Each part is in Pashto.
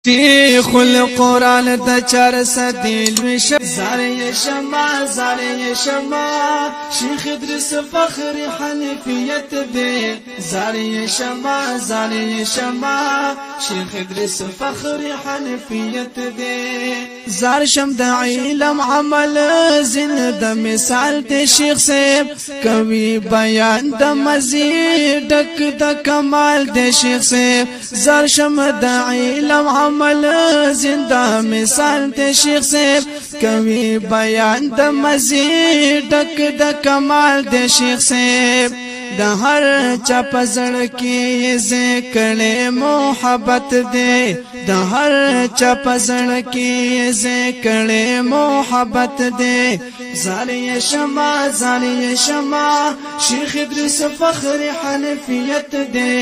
شیخ القرآن د چار سدیل وش زاری شما شیخ ادریس فخر حنیفیت دے زاری شما شیخ ادریس فخر حنیفیت دے زار شم د علم عمل زند مثال دے شیخ سے کوي بیان د مزید ډک د کمال دے شیخ سے زار شم د علم عمل زندہ مثال دے شیخ سے کوي بیان د مزید ډک د کمال دے شیخ سے د هر چا پزړ کې ذکر محبت دے د هر چا پزړ کې ذکر محبت دے زاری شما شیخ ادریس فخر حنیفیت دے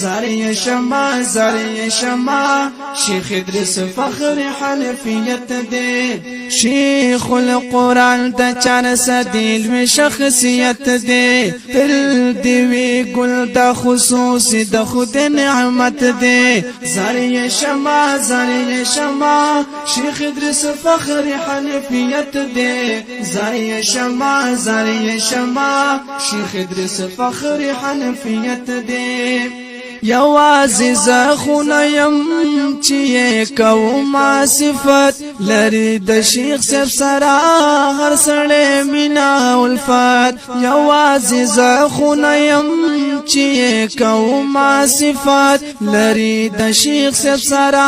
زاری شما شیخ ادریس فخر حنیفیت دے شیخ القرآن د چار سدیل و شخصیت دے تل دیوی گل د خصوص د خود نعمت دے زاری شما شیخ ادریس فخر حنیفیت دے زاری شما شیخ ادریس فخر حنیفیت دے یوازې زخونه یم چې کومه صفت لري د شیخ صاحب سره هر سړی مینا الفت یوازې زخونه یم چې کومه صفت لري د شیخ صاحب سره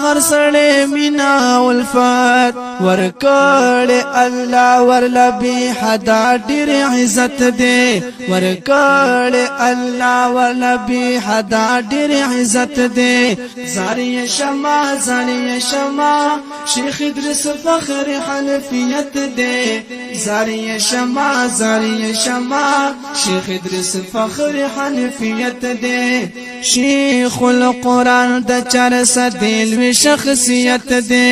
هر سړی مینا الفت ورکړ الله ورلا به حدا ډېر عزت دی ورکړ الله ورلا به دا ډېر عزت دے زاری شما شیخ ادریس فخر حنیفیت دے زاری شما شیخ ادریس فخر حنیفیت دے شیخ القرآن د چار سدیل و شخصیت دے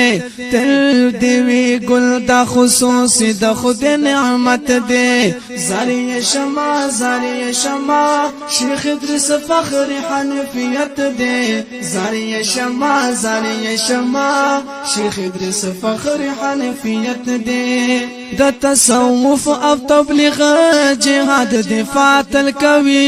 تل دیوی گل د خصوص د خود نعمت دے زاری شما شیخ ادریس فخر حنیفیت دے زاری شما شیخ ادریس فخر حنیفیت دے د تصوف او تبلیغ جهاد دفاع تل کوي